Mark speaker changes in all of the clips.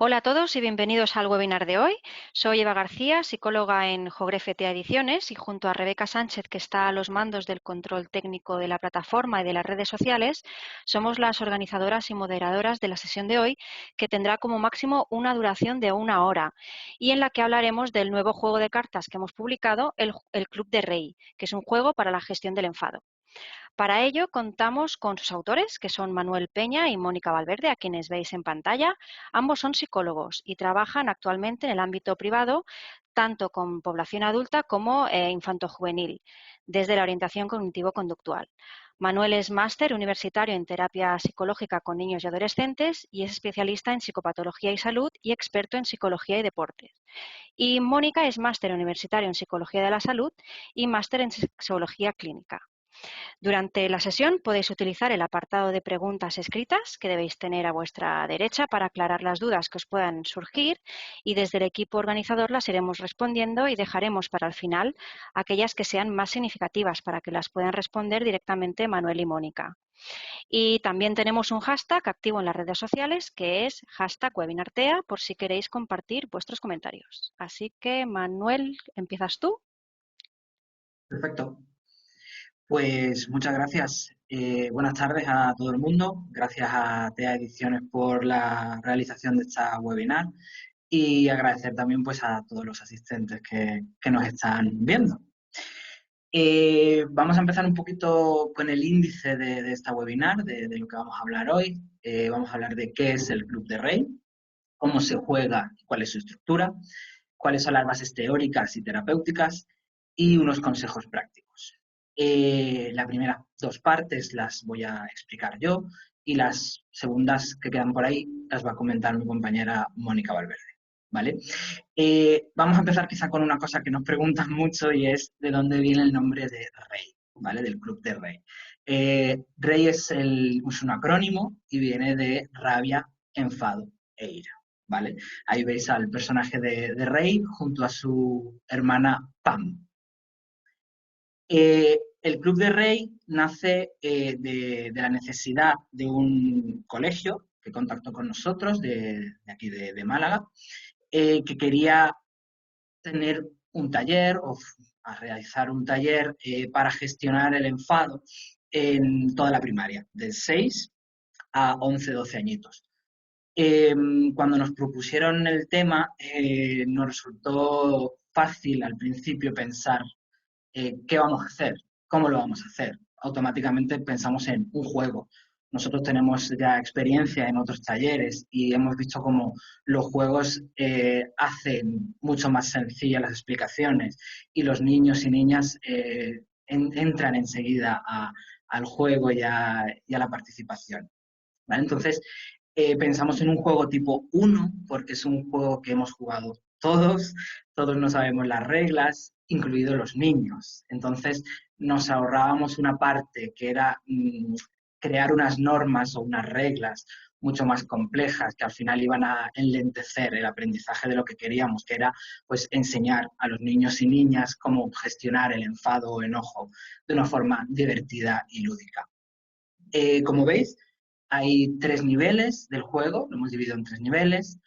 Speaker 1: Hola a todos y bienvenidos al webinar de hoy. Soy Eva García, psicóloga en Jogrefetea Ediciones, y junto a Rebeca Sánchez, que está a los mandos del control técnico de la plataforma y de las redes sociales, somos las organizadoras y moderadoras de la sesión de hoy, que tendrá como máximo una duración de 1 hora y en la que hablaremos del nuevo juego de cartas que hemos publicado, el Club de Rey, que es un juego para la gestión del enfado. Para ello contamos con sus autores, que son Manuel Peña y Mónica Valverde, a quienes veis en pantalla. Ambos son psicólogos y trabajan actualmente en el ámbito privado, tanto con población adulta como infantojuvenil, desde la orientación cognitivo-conductual. Manuel es máster universitario en terapia psicológica con niños y adolescentes y es especialista en psicopatología y salud y experto en psicología y deportes. Y Mónica es máster universitario en psicología de la salud y máster en sexología clínica. Durante la sesión podéis utilizar el apartado de preguntas escritas que debéis tener a vuestra derecha para aclarar las dudas que os puedan surgir, y desde el equipo organizador las iremos respondiendo y dejaremos para el final aquellas que sean más significativas para que las puedan responder directamente Manuel y Mónica. Y también tenemos un hashtag activo en las redes sociales, que es #webinartea, por si queréis compartir vuestros comentarios. Así que, Manuel, ¿empiezas tú?
Speaker 2: Perfecto. Pues muchas gracias. Buenas tardes a todo el mundo. Gracias a TEA Ediciones por la realización de esta webinar y agradecer también pues a todos los asistentes que nos están viendo. Vamos a empezar un poquito con el índice de esta webinar, de lo que vamos a hablar hoy. Vamos a hablar de qué es el Club de Rey, cómo se juega y cuál es su estructura, cuáles son las bases teóricas y terapéuticas y unos consejos prácticos. Las primeras dos partes las voy a explicar yo y las segundas que quedan por ahí las va a comentar mi compañera Mónica Valverde. ¿Vale? Vamos a empezar quizá con una cosa que nos preguntan mucho y es de dónde viene el nombre de Rey, ¿vale? Del Club de Rey. Rey es un acrónimo y viene de rabia, enfado e ira, ¿vale? Ahí veis al personaje de Rey junto a su hermana Pam. El Club de Rey nace de la necesidad de un colegio que contactó con nosotros, de aquí de Málaga, que quería tener un taller o a realizar un taller para gestionar el enfado en toda la primaria, de 6 a 11, 12 añitos. Cuando nos propusieron el tema, nos resultó fácil al principio pensar qué vamos a hacer, cómo lo vamos a hacer. Automáticamente pensamos en un juego. Nosotros tenemos ya experiencia en otros talleres y hemos visto cómo los juegos hacen mucho más sencillas las explicaciones y los niños y niñas entran enseguida al juego y a la participación. ¿Vale? Entonces, pensamos en un juego tipo 1, porque es un juego que hemos jugado todos no sabemos las reglas, incluidos los niños. Entonces, nos ahorrábamos una parte que era crear unas normas o unas reglas mucho más complejas que al final iban a enlentecer el aprendizaje de lo que queríamos, que era pues enseñar a los niños y niñas cómo gestionar el enfado o enojo de una forma divertida y lúdica. Como veis, hay 3 niveles del juego, lo hemos dividido en 3 niveles.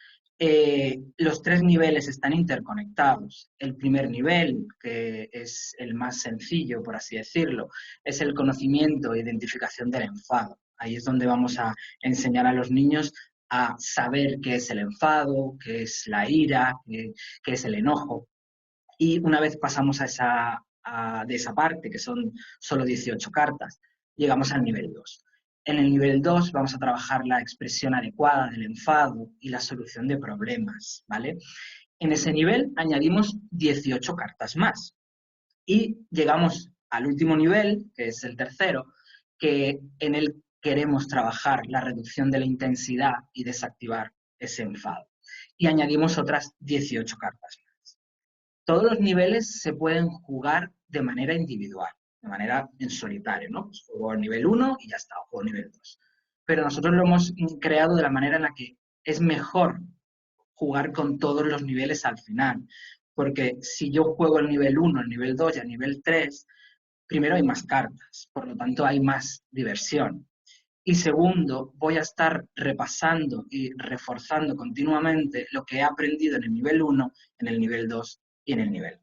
Speaker 2: Los 3 niveles están interconectados. El primer nivel, que es el más sencillo, por así decirlo, es el conocimiento e identificación del enfado. Ahí es donde vamos a enseñar a los niños a saber qué es el enfado, qué es la ira, qué es el enojo. Y una vez pasamos de esa parte, que son solo 18 cartas, llegamos al nivel 2. En el nivel 2 vamos a trabajar la expresión adecuada del enfado y la solución de problemas, ¿vale? En ese nivel añadimos 18 cartas más y llegamos al último nivel, que es el tercero, que en él queremos trabajar la reducción de la intensidad y desactivar ese enfado. Y añadimos otras 18 cartas. Todos los niveles se pueden jugar de manera individual, de manera en solitario, ¿no? Pues juego al nivel 1 y ya está, o juego nivel 2. Pero nosotros lo hemos creado de la manera en la que es mejor jugar con todos los niveles al final. Porque si yo juego el nivel 1, el nivel 2 y el nivel 3, primero hay más cartas, por lo tanto hay más diversión. Y segundo, voy a estar repasando y reforzando continuamente lo que he aprendido en el nivel 1, en el nivel 2 y en el nivel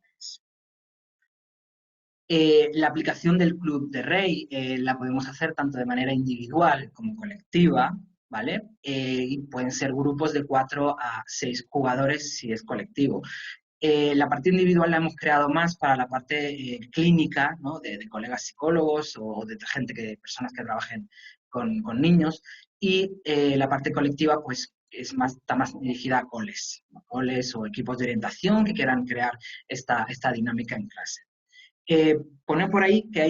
Speaker 2: 3. La aplicación del Club de Rey la podemos hacer tanto de manera individual como colectiva, ¿vale? Y pueden ser grupos de 4 a 6 jugadores si es colectivo. La parte individual la hemos creado más para la parte clínica, ¿no? De colegas psicólogos o de gente personas que trabajen con niños, y la parte colectiva pues está más dirigida a coles, ¿no? Coles o equipos de orientación que quieran crear esta dinámica en clase. Pone por ahí que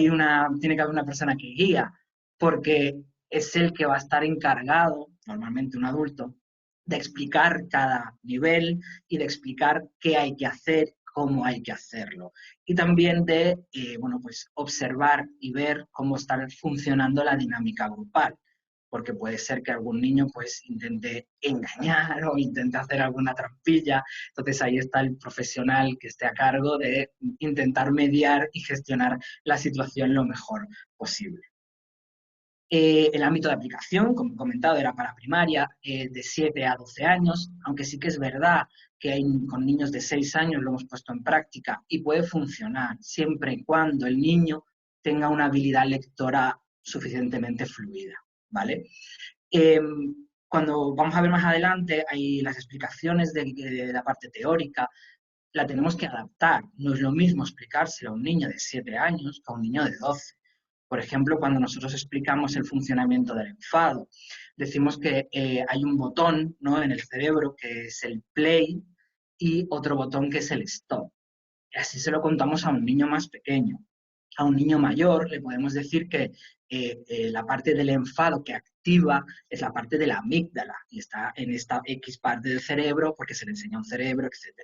Speaker 2: tiene que haber una persona que guía, porque es el que va a estar encargado, normalmente un adulto, de explicar cada nivel y de explicar qué hay que hacer, cómo hay que hacerlo. Y también de, bueno, pues observar y ver cómo está funcionando la dinámica grupal, porque puede ser que algún niño pues intente engañar o intente hacer alguna trampilla. Entonces ahí está el profesional que esté a cargo de intentar mediar y gestionar la situación lo mejor posible. El ámbito de aplicación, como he comentado, era para primaria, de 7 a 12 años, aunque sí que es verdad que con niños de 6 años lo hemos puesto en práctica y puede funcionar siempre y cuando el niño tenga una habilidad lectora suficientemente fluida, ¿vale? Cuando vamos a ver más adelante, hay las explicaciones de la parte teórica, la tenemos que adaptar. No es lo mismo explicárselo a un niño de 7 años que a un niño de 12. Por ejemplo, cuando nosotros explicamos el funcionamiento del enfado, decimos que hay un botón, ¿no?, en el cerebro que es el play y otro botón que es el stop. Y así se lo contamos a un niño más pequeño. A un niño mayor le podemos decir que la parte del enfado que activa es la parte de la amígdala y está en esta X parte del cerebro porque se le enseña un cerebro, etc.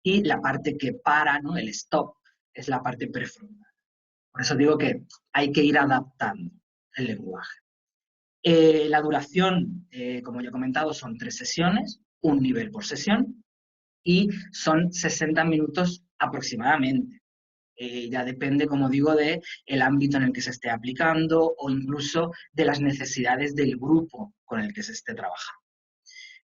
Speaker 2: Y la parte que para, ¿no?, el stop, es la parte prefrontal. Por eso digo que hay que ir adaptando el lenguaje. La duración, como ya he comentado, son 3 sesiones, un nivel por sesión, y son 60 minutos aproximadamente. Ya depende, como digo, del ámbito en el que se esté aplicando o incluso de las necesidades del grupo con el que se esté trabajando.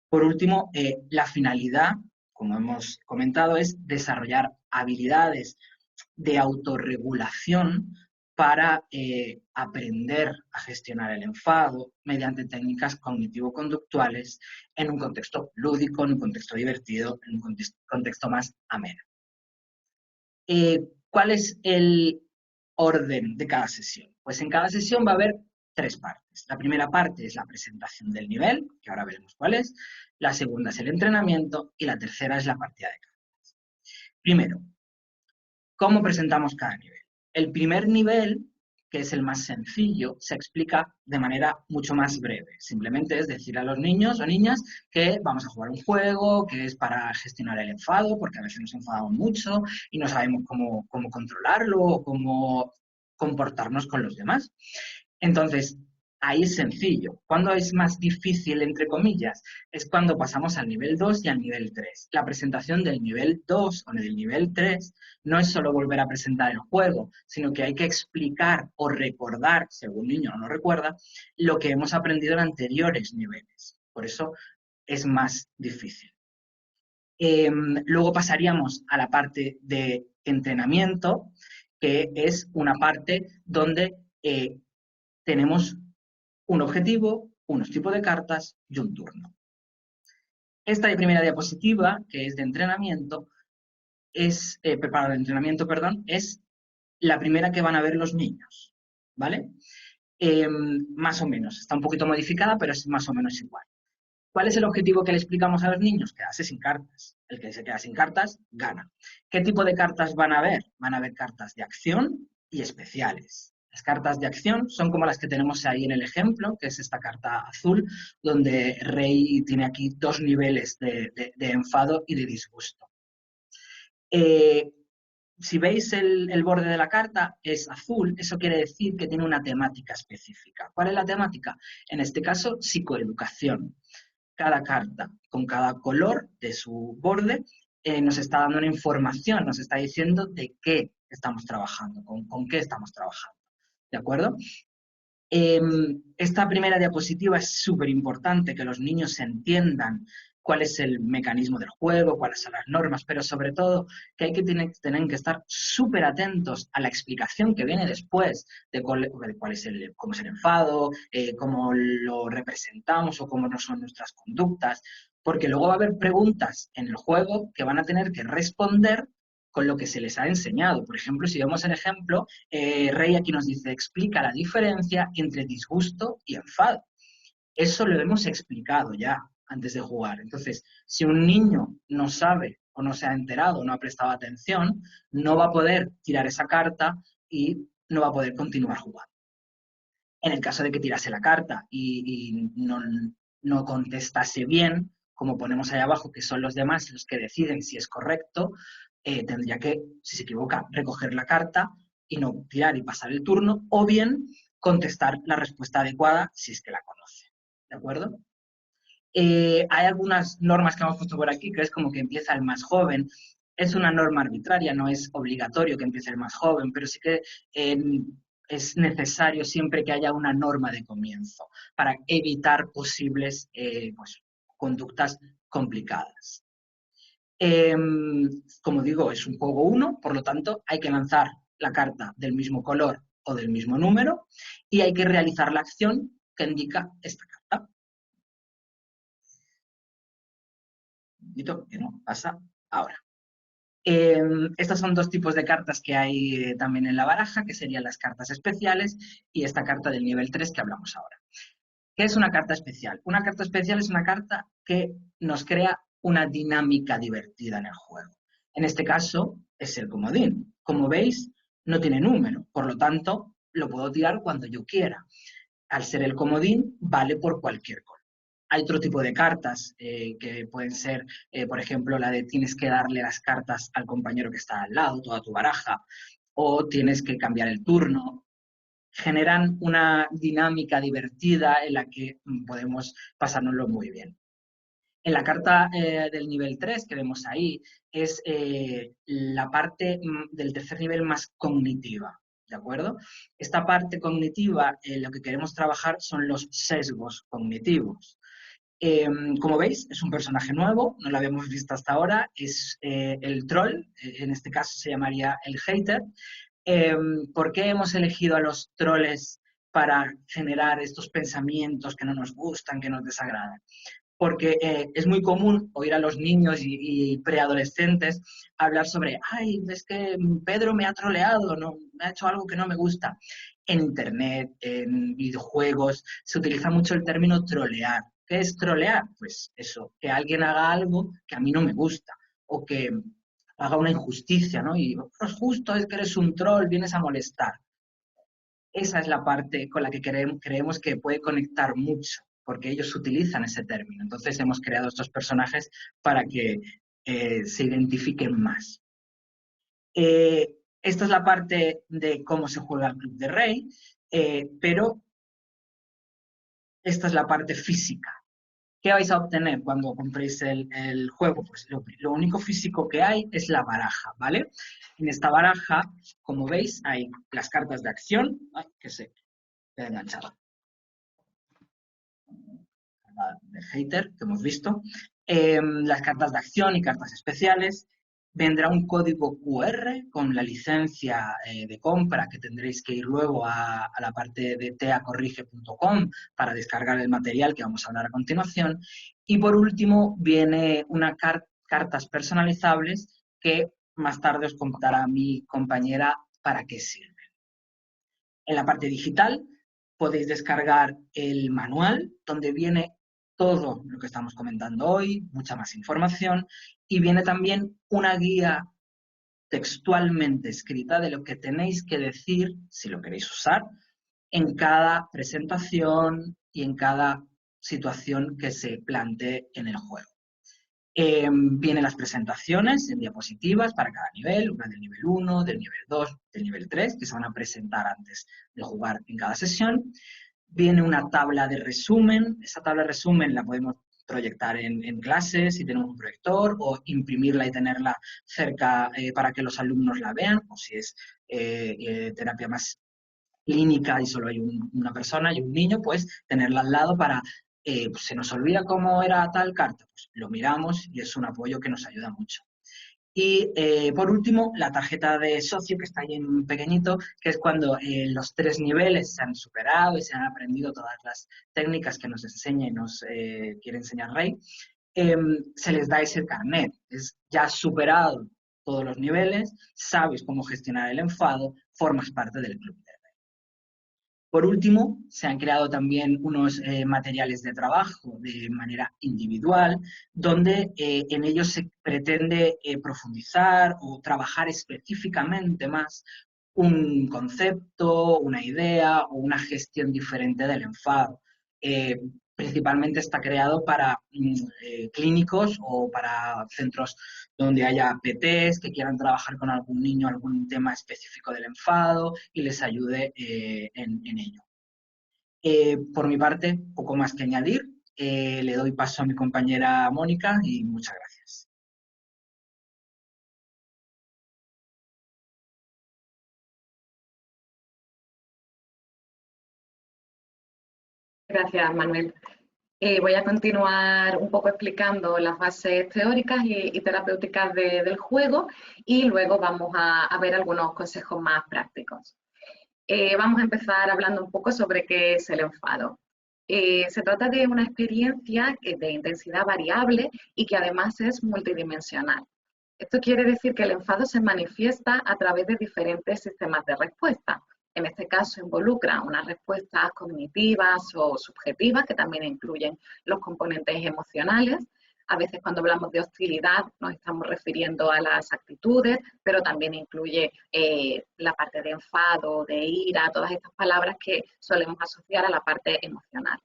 Speaker 2: Por último, la finalidad, como hemos comentado, es desarrollar habilidades de autorregulación para aprender a gestionar el enfado mediante técnicas cognitivo-conductuales en un contexto lúdico, en un contexto divertido, en un contexto más ameno. ¿Cuál es el orden de cada sesión? Pues en cada sesión va a haber 3 partes. La primera parte es la presentación del nivel, que ahora veremos cuál es. La segunda es el entrenamiento y la tercera es la partida de cartas. Primero, ¿cómo presentamos cada nivel? El primer nivel, que es el más sencillo, se explica de manera mucho más breve. Simplemente es decir a los niños o niñas que vamos a jugar un juego, que es para gestionar el enfado, porque a veces nos enfadamos mucho y no sabemos cómo controlarlo o cómo comportarnos con los demás. Entonces, ahí es sencillo. ¿Cuándo es más difícil, entre comillas? Es cuando pasamos al nivel 2 y al nivel 3. La presentación del nivel 2 o del nivel 3 no es solo volver a presentar el juego, sino que hay que explicar o recordar, si algún niño no lo recuerda, lo que hemos aprendido en anteriores niveles. Por eso es más difícil. Luego pasaríamos a la parte de entrenamiento, que es una parte donde tenemos un objetivo, unos tipos de cartas y un turno. Esta primera diapositiva, que es de entrenamiento, para el entrenamiento, perdón, es la primera que van a ver los niños, ¿vale? Más o menos, está un poquito modificada, pero es más o menos igual. ¿Cuál es el objetivo que le explicamos a los niños? Quedarse sin cartas. El que se queda sin cartas, gana. ¿Qué tipo de cartas van a ver? Van a ver cartas de acción y especiales. Las cartas de acción son como las que tenemos ahí en el ejemplo, que es esta carta azul, donde Rey tiene aquí 2 niveles de enfado y de disgusto. Si veis el borde de la carta, es azul, eso quiere decir que tiene una temática específica. ¿Cuál es la temática? En este caso, psicoeducación. Cada carta, con cada color de su borde, nos está dando una información, nos está diciendo de qué estamos trabajando, con qué estamos trabajando. ¿De acuerdo? Esta primera diapositiva es súper importante, que los niños entiendan cuál es el mecanismo del juego, cuáles son las normas, pero sobre todo que hay que tienen que estar súper atentos a la explicación que viene después de cuál es cómo es el enfado, cómo lo representamos o cómo no son nuestras conductas, porque luego va a haber preguntas en el juego que van a tener que responder con lo que se les ha enseñado. Por ejemplo, si vemos el ejemplo, Rey aquí nos dice, explica la diferencia entre disgusto y enfado. Eso lo hemos explicado ya antes de jugar. Entonces, si un niño no sabe o no se ha enterado, no ha prestado atención, no va a poder tirar esa carta y no va a poder continuar jugando. En el caso de que tirase la carta y no contestase bien, como ponemos ahí abajo, que son los demás los que deciden si es correcto, tendría que, si se equivoca, recoger la carta y no tirar y pasar el turno, o bien contestar la respuesta adecuada si es que la conoce. ¿De acuerdo? Hay algunas normas que hemos puesto por aquí, que es como que empieza el más joven. Es una norma arbitraria, no es obligatorio que empiece el más joven, pero sí que es necesario siempre que haya una norma de comienzo para evitar posibles pues, conductas complicadas. Como digo, es un juego 1, por lo tanto hay que lanzar la carta del mismo color o del mismo número y hay que realizar la acción que indica esta carta. Que no pasa ahora. Estos son dos tipos de cartas que hay también en la baraja, que serían las cartas especiales y esta carta del nivel 3 que hablamos ahora. ¿Qué es una carta especial? Una carta especial es una carta que nos crea una dinámica divertida en el juego. En este caso es el comodín. Como veis, no tiene número, por lo tanto, lo puedo tirar cuando yo quiera. Al ser el comodín, vale por cualquier color. Hay otro tipo de cartas que pueden ser, por ejemplo, la de tienes que darle las cartas al compañero que está al lado, toda tu baraja, o tienes que cambiar el turno. Generan una dinámica divertida en la que podemos pasárnoslo muy bien. En la carta del nivel 3 que vemos ahí es la parte del tercer nivel más cognitiva, ¿de acuerdo? Esta parte cognitiva, lo que queremos trabajar son los sesgos cognitivos. Como veis, es un personaje nuevo, no lo habíamos visto hasta ahora, es el troll, en este caso se llamaría el hater. ¿Por qué hemos elegido a los troles para generar estos pensamientos que no nos gustan, que nos desagradan? Porque es muy común oír a los niños y preadolescentes hablar sobre, ay, es que Pedro me ha troleado, no, me ha hecho algo que no me gusta. En Internet, en videojuegos, se utiliza mucho el término trolear. ¿Qué es trolear? Pues eso, que alguien haga algo que a mí no me gusta o que haga una injusticia, ¿no? Y pues justo es que eres un troll, vienes a molestar. Esa es la parte con la que creemos que puede conectar mucho, porque ellos utilizan ese término. Entonces hemos creado estos personajes para que se identifiquen más. Esta es la parte de cómo se juega el Club de Rey, pero esta es la parte física. ¿Qué vais a obtener cuando compréis el juego? Pues lo único físico que hay es la baraja, ¿vale? En esta baraja, como veis, hay las cartas de acción. Ay, que se queda enganchada. De hater que hemos visto. Las cartas de acción y cartas especiales. Vendrá un código QR con la licencia de compra que tendréis que ir luego a la parte de teacorrige.com para descargar el material que vamos a hablar a continuación. Y por último, viene una cartas personalizables que más tarde os contará mi compañera para qué sirven. En la parte digital podéis descargar el manual donde viene todo lo que estamos comentando hoy, mucha más información, y viene también una guía textualmente escrita de lo que tenéis que decir, si lo queréis usar, en cada presentación y en cada situación que se plantee en el juego. Vienen las presentaciones en diapositivas para cada nivel, una del nivel 1, del nivel 2, del nivel 3, que se van a presentar antes de jugar en cada sesión. Viene una tabla de resumen. Esa tabla de resumen la podemos proyectar en clases si tenemos un proyector, o imprimirla y tenerla cerca para que los alumnos la vean, o si es terapia más clínica y solo hay una persona y un niño, pues tenerla al lado para, pues, se nos olvida cómo era tal carta, pues lo miramos y es un apoyo que nos ayuda mucho. Y por último, la tarjeta de socio, que está ahí en pequeñito, que es cuando los 3 niveles se han superado y se han aprendido todas las técnicas que nos enseña y nos quiere enseñar Rey, se les da ese carnet. Es ya superado todos los niveles, sabes cómo gestionar el enfado, formas parte del club. Por último, se han creado también unos materiales de trabajo de manera individual, donde en ellos se pretende profundizar o trabajar específicamente más un concepto, una idea o una gestión diferente del enfado. Principalmente está creado para clínicos o para centros donde haya PTs que quieran trabajar con algún niño algún tema específico del enfado y les ayude en ello. Por mi parte, poco más que añadir. Le doy paso a mi compañera Mónica y muchas gracias.
Speaker 3: Gracias, Manuel. Voy a continuar un poco explicando las bases teóricas y terapéuticas del juego y luego vamos a ver algunos consejos más prácticos. Vamos a empezar hablando un poco sobre qué es el enfado. Se trata de una experiencia de intensidad variable y que además es multidimensional. Esto quiere decir que el enfado se manifiesta a través de diferentes sistemas de respuesta. En este caso involucra unas respuestas cognitivas o subjetivas que también incluyen los componentes emocionales. A veces cuando hablamos de hostilidad nos estamos refiriendo a las actitudes, pero también incluye la parte de enfado, de ira, todas estas palabras que solemos asociar a la parte emocional.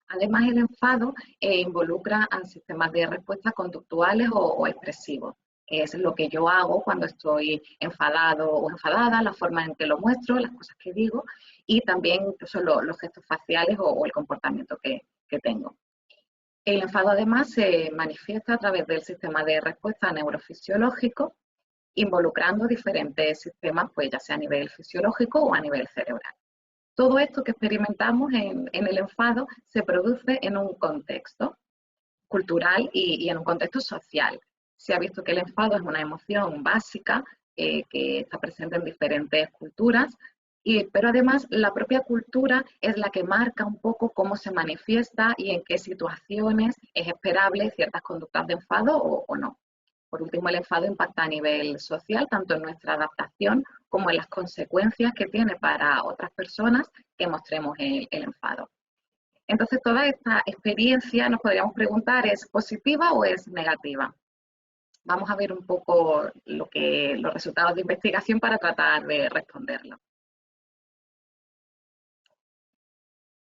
Speaker 3: Además, el enfado involucra a sistemas de respuesta conductuales o expresivos. Es lo que yo hago cuando estoy enfadado o enfadada, la forma en que lo muestro, las cosas que digo y también incluso los gestos faciales o el comportamiento que tengo. El enfado además se manifiesta a través del sistema de respuesta neurofisiológico, involucrando diferentes sistemas, pues ya sea a nivel fisiológico o a nivel cerebral. Todo esto que experimentamos en el enfado se produce en un contexto cultural y en un contexto social. Se ha visto que el enfado es una emoción básica que está presente en diferentes culturas, pero además la propia cultura es la que marca un poco cómo se manifiesta y en qué situaciones es esperable ciertas conductas de enfado o no. Por último, el enfado impacta a nivel social, tanto en nuestra adaptación como en las consecuencias que tiene para otras personas que mostremos el enfado. Entonces, toda esta experiencia nos podríamos preguntar, ¿es positiva o es negativa? Vamos a ver un poco los resultados de investigación para tratar de responderlo.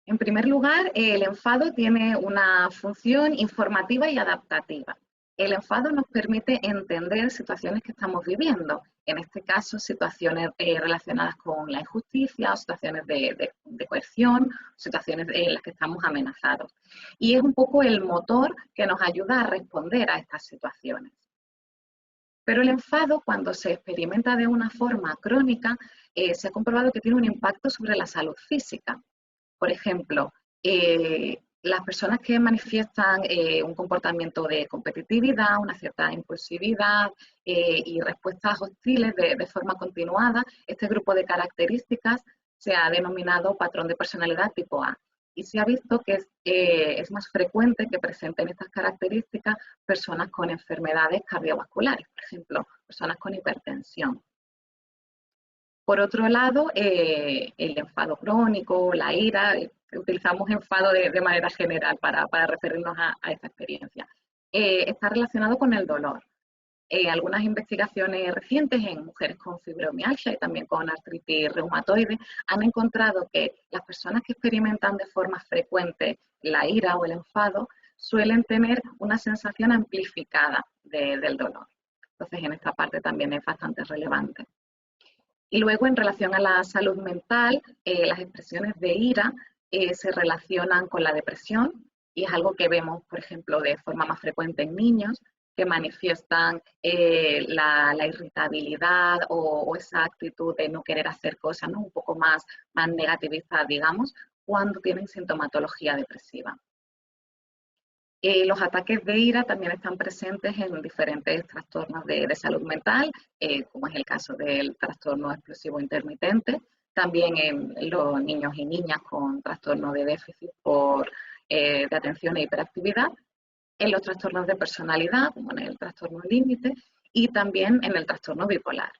Speaker 3: En primer lugar, el enfado tiene una función informativa y adaptativa. El enfado nos permite entender situaciones que estamos viviendo, en este caso situaciones relacionadas con la injusticia, situaciones de coerción, situaciones en las que estamos amenazados. Y es un poco el motor que nos ayuda a responder a estas situaciones. Pero el enfado, cuando se experimenta de una forma crónica, se ha comprobado que tiene un impacto sobre la salud física. Por ejemplo, las personas que manifiestan un comportamiento de competitividad, una cierta impulsividad y respuestas hostiles de forma continuada, este grupo de características se ha denominado patrón de personalidad tipo A. Y se ha visto que es más frecuente que presenten estas características personas con enfermedades cardiovasculares, por ejemplo, personas con hipertensión. Por otro lado, el enfado crónico, la ira, utilizamos enfado de manera general para referirnos a esta experiencia. Está relacionado con el dolor. Algunas investigaciones recientes en mujeres con fibromialgia y también con artritis reumatoide han encontrado que las personas que experimentan de forma frecuente la ira o el enfado suelen tener una sensación amplificada del dolor. Entonces, en esta parte también es bastante relevante. Y luego, en relación a la salud mental, las expresiones de ira se relacionan con la depresión y es algo que vemos, por ejemplo, de forma más frecuente en niños, que manifiestan la irritabilidad o esa actitud de no querer hacer cosas, ¿no? Un poco más negativista, digamos, cuando tienen sintomatología depresiva. Los ataques de ira también están presentes en diferentes trastornos de salud mental, como es el caso del trastorno explosivo intermitente, también en los niños y niñas con trastorno de déficit de atención e hiperactividad, en los trastornos de personalidad, como en el trastorno límite, y también en el trastorno bipolar.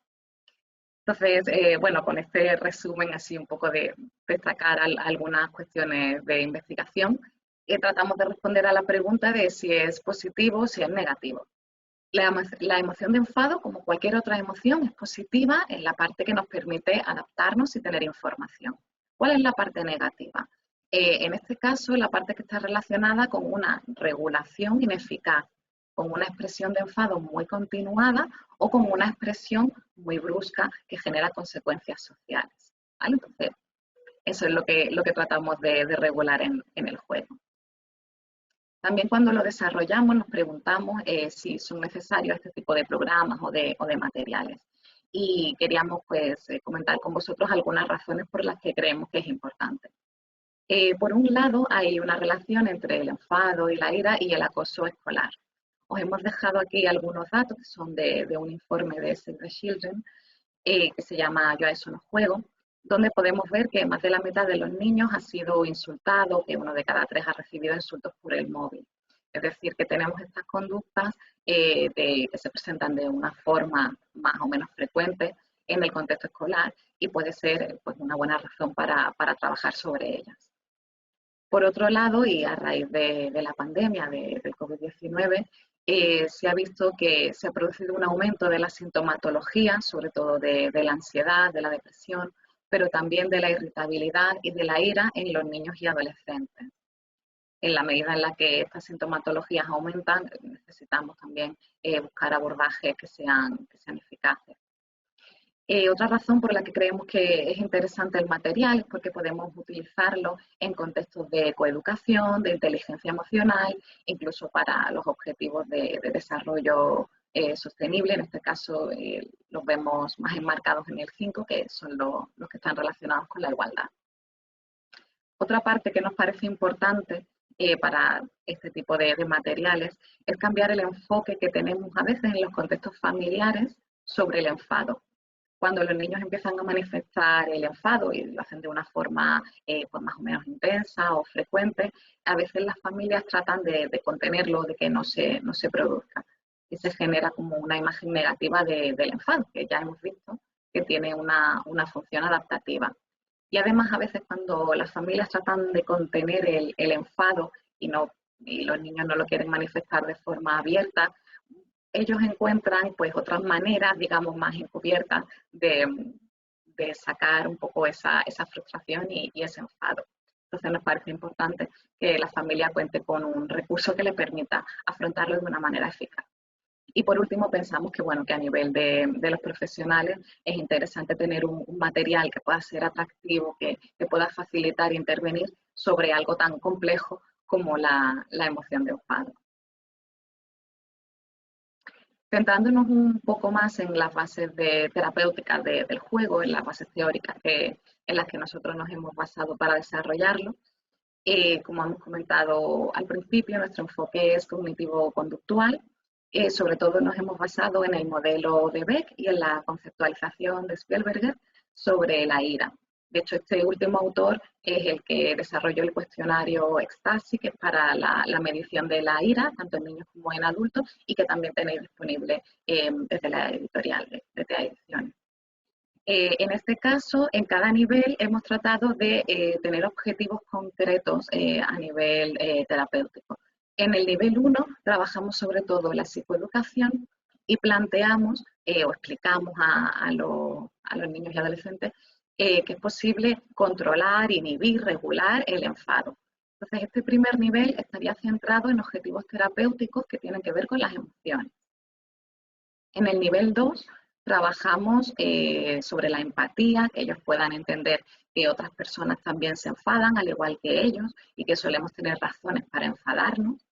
Speaker 3: Entonces, bueno, con este resumen así un poco de destacar algunas cuestiones de investigación, tratamos de responder a la pregunta de si es positivo o si es negativo. La emoción de enfado, como cualquier otra emoción, es positiva en la parte que nos permite adaptarnos y tener información. ¿Cuál es la parte negativa? En este caso, la parte que está relacionada con una regulación ineficaz, con una expresión de enfado muy continuada o con una expresión muy brusca que genera consecuencias sociales, ¿vale? Entonces, eso es lo que tratamos de regular en el juego. También cuando lo desarrollamos nos preguntamos si son necesarios este tipo de programas o de materiales. Y queríamos pues comentar con vosotros algunas razones por las que creemos que es importante. Por un lado, hay una relación entre el enfado y la ira y el acoso escolar. Os hemos dejado aquí algunos datos que son de un informe de Save the Children que se llama Yo a eso no juego, donde podemos ver que más de la mitad de los niños ha sido insultado, que 1 de cada 3 ha recibido insultos por el móvil. Es decir, que tenemos estas conductas que se presentan de una forma más o menos frecuente en el contexto escolar y puede ser pues, una buena razón para trabajar sobre ellas. Por otro lado, y a raíz de la pandemia del COVID-19, se ha visto que se ha producido un aumento de la sintomatología, sobre todo de la ansiedad, de la depresión, pero también de la irritabilidad y de la ira en los niños y adolescentes. En la medida en la que estas sintomatologías aumentan, necesitamos también buscar abordajes que sean eficaces. Otra razón por la que creemos que es interesante el material es porque podemos utilizarlo en contextos de coeducación, de inteligencia emocional, incluso para los objetivos de desarrollo sostenible. En este caso los vemos más enmarcados en el 5, que son los que están relacionados con la igualdad. Otra parte que nos parece importante para este tipo de materiales es cambiar el enfoque que tenemos a veces en los contextos familiares sobre el enfado. Cuando los niños empiezan a manifestar el enfado y lo hacen de una forma pues más o menos intensa o frecuente, a veces las familias tratan de contenerlo, de que no se produzca. Y se genera como una imagen negativa del enfado, que ya hemos visto que tiene una función adaptativa. Y además a veces cuando las familias tratan de contener el enfado y los niños no lo quieren manifestar de forma abierta, ellos encuentran pues otras maneras, digamos, más encubiertas de sacar un poco esa frustración y ese enfado. Entonces nos parece importante que la familia cuente con un recurso que le permita afrontarlo de una manera eficaz. Y por último pensamos que, bueno, que a nivel de los profesionales es interesante tener un material que pueda ser atractivo, que pueda facilitar e intervenir sobre algo tan complejo como la emoción de enfado. Centrándonos un poco más en las bases terapéuticas del juego, en las bases teóricas en las que nosotros nos hemos basado para desarrollarlo, como hemos comentado al principio, nuestro enfoque es cognitivo-conductual. Sobre todo nos hemos basado en el modelo de Beck y en la conceptualización de Spielberger sobre la ira. De hecho, este último autor es el que desarrolló el cuestionario Ecstasy, que es para la medición de la ira, tanto en niños como en adultos, y que también tenéis disponible desde la editorial de TEA Ediciones. En este caso, en cada nivel hemos tratado de tener objetivos concretos a nivel terapéutico. En el nivel 1 trabajamos sobre todo la psicoeducación y planteamos o explicamos a los niños y adolescentes que es posible controlar, inhibir, regular el enfado. Entonces, este primer nivel estaría centrado en objetivos terapéuticos que tienen que ver con las emociones. En el nivel 2 trabajamos sobre la empatía, que ellos puedan entender que otras personas también se enfadan, al igual que ellos, y que solemos tener razones para enfadarnos.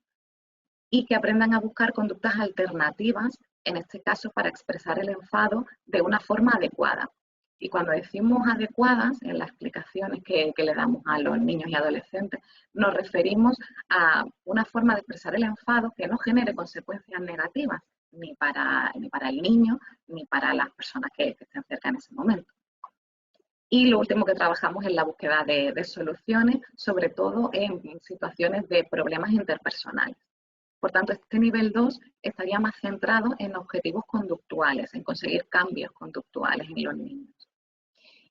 Speaker 3: y que aprendan a buscar conductas alternativas, en este caso para expresar el enfado de una forma adecuada. Y cuando decimos adecuadas, en las explicaciones que le damos a los niños y adolescentes, nos referimos a una forma de expresar el enfado que no genere consecuencias negativas, ni para el niño, ni para las personas que estén cerca en ese momento. Y lo último que trabajamos es la búsqueda de soluciones, sobre todo en situaciones de problemas interpersonales. Por tanto, este nivel 2 estaría más centrado en objetivos conductuales, en conseguir cambios conductuales en los niños.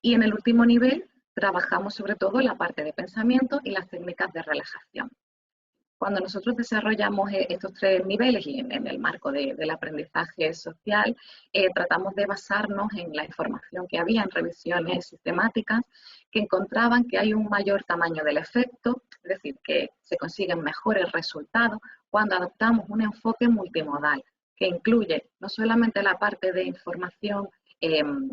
Speaker 3: Y en el último nivel trabajamos sobre todo la parte de pensamiento y las técnicas de relajación. Cuando nosotros desarrollamos estos 3 niveles y en el marco del aprendizaje social, tratamos de basarnos en la información que había en revisiones sistemáticas que encontraban que hay un mayor tamaño del efecto, es decir, que se consiguen mejores resultados cuando adoptamos un enfoque multimodal, que incluye no solamente la parte de información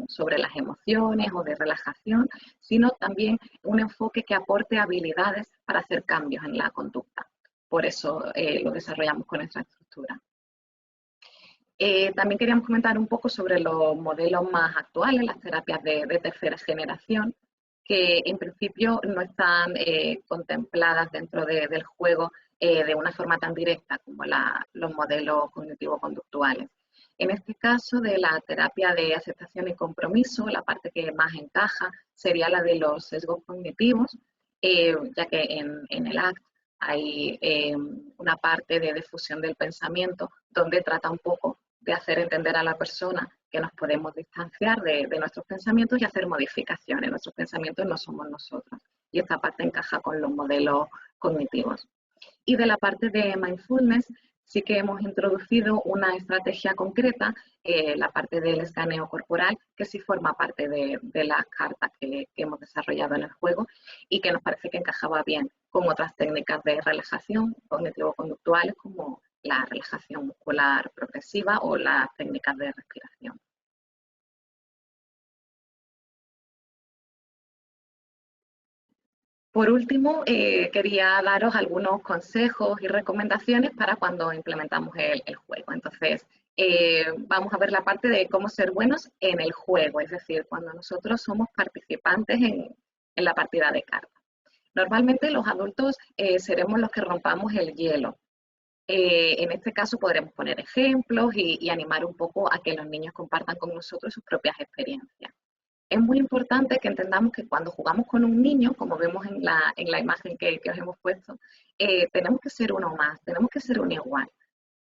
Speaker 3: sobre las emociones o de relajación, sino también un enfoque que aporte habilidades para hacer cambios en la conducta. Por eso lo desarrollamos con esta estructura. También queríamos comentar un poco sobre los modelos más actuales, las terapias de tercera generación, que en principio no están contempladas dentro del juego de una forma tan directa como los modelos cognitivo-conductuales. En este caso, de la terapia de aceptación y compromiso, la parte que más encaja sería la de los sesgos cognitivos, ya que en el ACT hay una parte de difusión del pensamiento donde trata un poco de hacer entender a la persona que nos podemos distanciar de nuestros pensamientos y hacer modificaciones. Nuestros pensamientos no somos nosotros. Y esta parte encaja con los modelos cognitivos. Y de la parte de mindfulness, sí que hemos introducido una estrategia concreta, la parte del escaneo corporal, que sí forma parte de las cartas que hemos desarrollado en el juego y que nos parece que encajaba bien con otras técnicas de relajación cognitivo-conductuales como la relajación muscular progresiva o las técnicas de respiración. Por último, quería daros algunos consejos y recomendaciones para cuando implementamos el juego. Entonces, vamos a ver la parte de cómo ser buenos en el juego, es decir, cuando nosotros somos participantes en la partida de cartas. Normalmente los adultos seremos los que rompamos el hielo. En este caso podremos poner ejemplos y animar un poco a que los niños compartan con nosotros sus propias experiencias. Es muy importante que entendamos que cuando jugamos con un niño, como vemos en la imagen que os hemos puesto, tenemos que ser uno más, tenemos que ser un igual,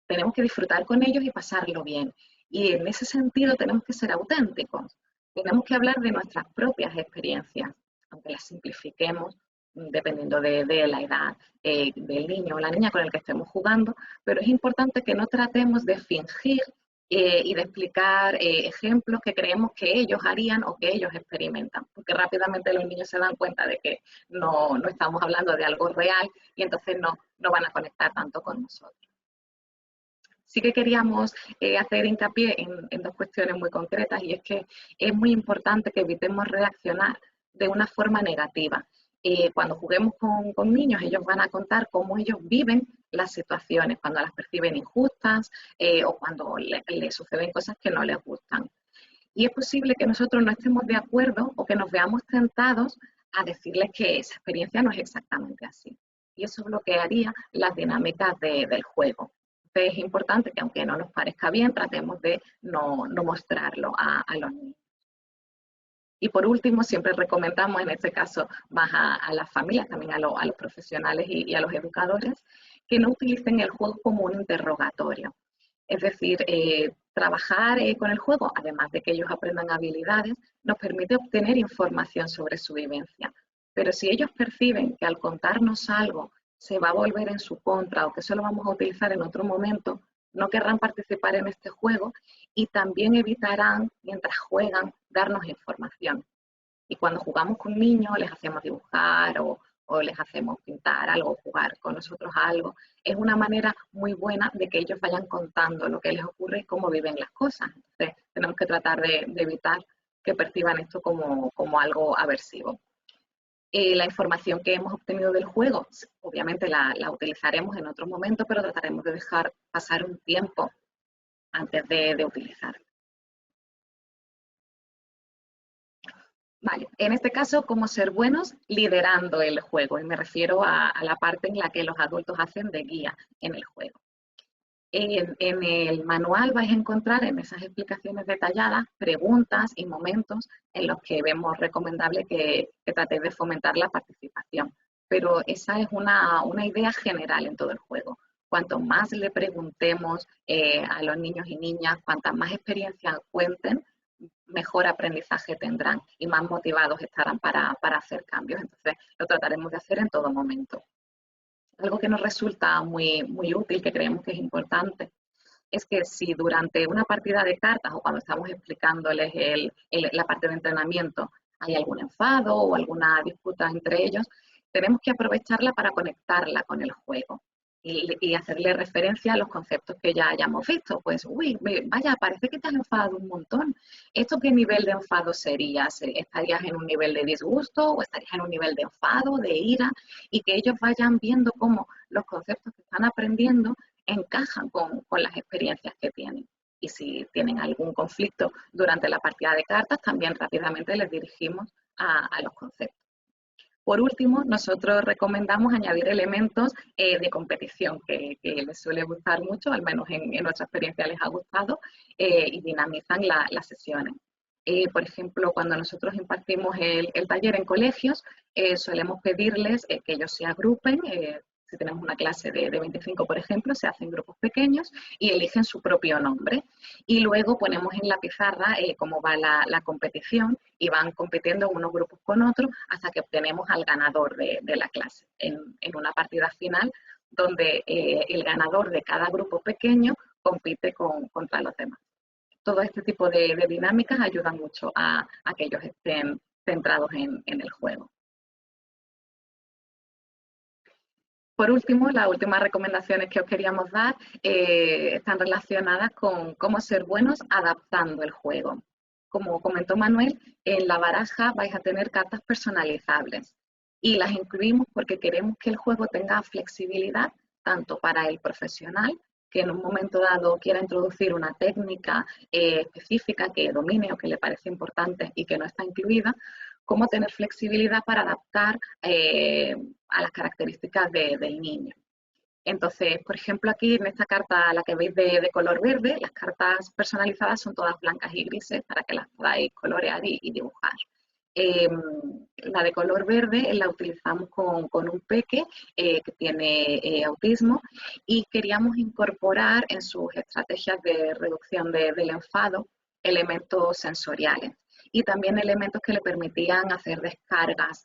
Speaker 3: tenemos que disfrutar con ellos y pasarlo bien. Y en ese sentido tenemos que ser auténticos, tenemos que hablar de nuestras propias experiencias, aunque las simplifiquemos dependiendo de la edad del niño o la niña con el que estemos jugando, pero es importante que no tratemos de fingir y de explicar ejemplos que creemos que ellos harían o que ellos experimentan, porque rápidamente los niños se dan cuenta de que no estamos hablando de algo real y entonces no van a conectar tanto con nosotros. Sí que queríamos hacer hincapié en 2 cuestiones muy concretas y es que es muy importante que evitemos reaccionar de una forma negativa. Cuando juguemos con niños, ellos van a contar cómo ellos viven las situaciones, cuando las perciben injustas o cuando les suceden cosas que no les gustan. Y es posible que nosotros no estemos de acuerdo o que nos veamos tentados a decirles que esa experiencia no es exactamente así. Y eso bloquearía las dinámicas del juego. Entonces es importante que aunque no nos parezca bien, tratemos de no mostrarlo a los niños. Y por último, siempre recomendamos, en este caso, más a las familias, también a los profesionales y a los educadores, que no utilicen el juego como un interrogatorio. Es decir, trabajar con el juego, además de que ellos aprendan habilidades, nos permite obtener información sobre su vivencia. Pero si ellos perciben que al contarnos algo se va a volver en su contra o que eso lo vamos a utilizar en otro momento, no querrán participar en este juego y también evitarán, mientras juegan, darnos información. Y cuando jugamos con niños, les hacemos dibujar o les hacemos pintar algo, jugar con nosotros algo, es una manera muy buena de que ellos vayan contando lo que les ocurre y cómo viven las cosas. Entonces, tenemos que tratar de evitar que perciban esto como algo aversivo. La información que hemos obtenido del juego obviamente la utilizaremos en otro momento, pero trataremos de dejar pasar un tiempo antes de utilizar. Vale, en este caso, cómo ser buenos liderando el juego, y me refiero a la parte en la que los adultos hacen de guía en el juego. En el manual vais a encontrar en esas explicaciones detalladas preguntas y momentos en los que vemos recomendable que tratéis de fomentar la participación. Pero esa es una idea general en todo el juego. Cuanto más le preguntemos a los niños y niñas, cuantas más experiencias cuenten, mejor aprendizaje tendrán y más motivados estarán para hacer cambios. Entonces, lo trataremos de hacer en todo momento. Algo que nos resulta muy útil, que creemos que es importante, es que si durante una partida de cartas o cuando estamos explicándoles la parte de entrenamiento hay algún enfado o alguna disputa entre ellos, tenemos que aprovecharla para conectarla con el juego y hacerle referencia a los conceptos que ya hayamos visto. Pues, uy, vaya, parece que te has enfadado un montón. ¿Esto qué nivel de enfado sería? ¿Estarías en un nivel de disgusto o estarías en un nivel de enfado, de ira? Y que ellos vayan viendo cómo los conceptos que están aprendiendo encajan con las experiencias que tienen. Y si tienen algún conflicto durante la partida de cartas, también rápidamente les dirigimos a los conceptos. Por último, nosotros recomendamos añadir elementos de competición que les suele gustar mucho, al menos en nuestra experiencia les ha gustado, y dinamizan las sesiones. Por ejemplo, cuando nosotros impartimos el taller en colegios, solemos pedirles que ellos se agrupen. Si tenemos una clase de 25, por ejemplo, se hacen grupos pequeños y eligen su propio nombre. Y luego ponemos en la pizarra cómo va la competición y van compitiendo unos grupos con otros hasta que obtenemos al ganador de la clase en una partida final donde el ganador de cada grupo pequeño compite contra los demás. Todo este tipo de dinámicas ayudan mucho a que ellos estén centrados en el juego. Por último, las últimas recomendaciones que os queríamos dar están relacionadas con cómo ser buenos adaptando el juego. Como comentó Manuel, en la baraja vais a tener cartas personalizables y las incluimos porque queremos que el juego tenga flexibilidad tanto para el profesional, que en un momento dado quiera introducir una técnica específica que domine o que le parece importante y que no está incluida, como tener flexibilidad para adaptar a las características del niño. Entonces, por ejemplo, aquí en esta carta, la que veis de color verde, las cartas personalizadas son todas blancas y grises para que las podáis colorear y dibujar. La de color verde la utilizamos con un peque que tiene autismo y queríamos incorporar en sus estrategias de reducción del enfado elementos sensoriales y también elementos que le permitían hacer descargas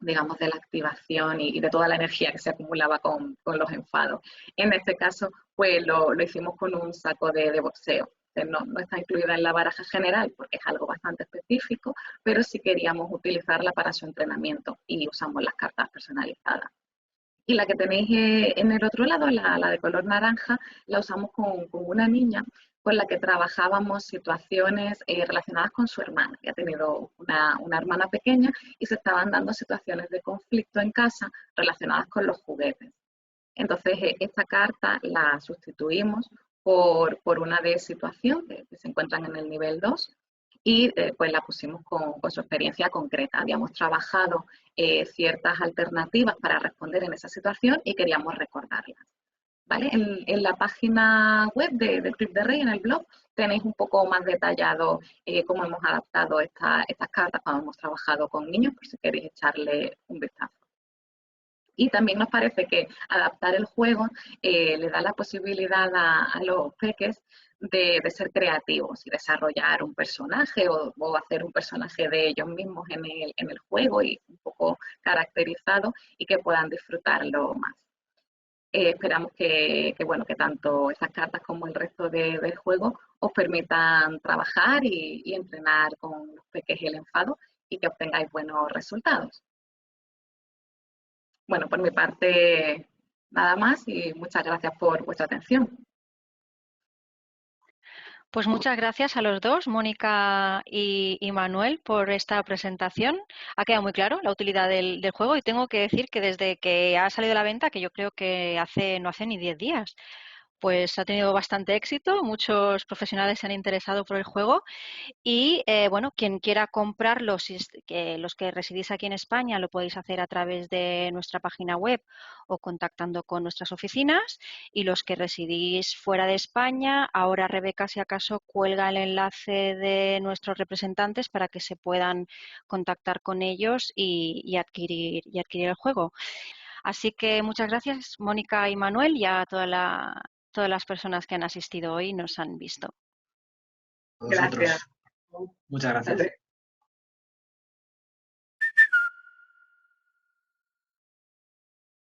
Speaker 3: digamos, de la activación y de toda la energía que se acumulaba con los enfados. En este caso, pues lo hicimos con un saco de boxeo. No está incluida en la baraja general porque es algo bastante específico, pero sí queríamos utilizarla para su entrenamiento y usamos las cartas personalizadas. Y la que tenéis en el otro lado, la de color naranja, la usamos con una niña con la que trabajábamos situaciones relacionadas con su hermana, que ha tenido una hermana pequeña y se estaban dando situaciones de conflicto en casa relacionadas con los juguetes. Entonces, esta carta la sustituimos por una de situación que se encuentran en el nivel 2 y pues la pusimos con su experiencia concreta. Habíamos trabajado ciertas alternativas para responder en esa situación y queríamos recordarlas. ¿Vale? En la página web del Club de Rey, en el blog, tenéis un poco más detallado cómo hemos adaptado estas cartas cuando hemos trabajado con niños, por si queréis echarle un vistazo. Y también nos parece que adaptar el juego le da la posibilidad a los peques de ser creativos y desarrollar un personaje o hacer un personaje de ellos mismos en el juego y un poco caracterizado y que puedan disfrutarlo más. Esperamos que tanto estas cartas como el resto del juego os permitan trabajar y entrenar con los peques el enfado y que obtengáis buenos resultados. Bueno, por mi parte, nada más y muchas gracias por vuestra atención.
Speaker 1: Pues muchas gracias a los dos, Mónica y Manuel, por esta presentación. Ha quedado muy claro la utilidad del juego y tengo que decir que desde que ha salido a la venta, que yo creo que no hace ni 10 días, pues ha tenido bastante éxito. Muchos profesionales se han interesado por el juego y bueno, quien quiera comprarlo, los que residís aquí en España, lo podéis hacer a través de nuestra página web o contactando con nuestras oficinas. Y los que residís fuera de España, ahora Rebeca, si acaso, cuelga el enlace de nuestros representantes para que se puedan contactar con ellos y adquirir el juego. Así que muchas gracias, Mónica y Manuel, y a todas las personas que han asistido hoy y nos han visto.
Speaker 2: A
Speaker 3: Gracias.
Speaker 2: vosotros. Muchas gracias.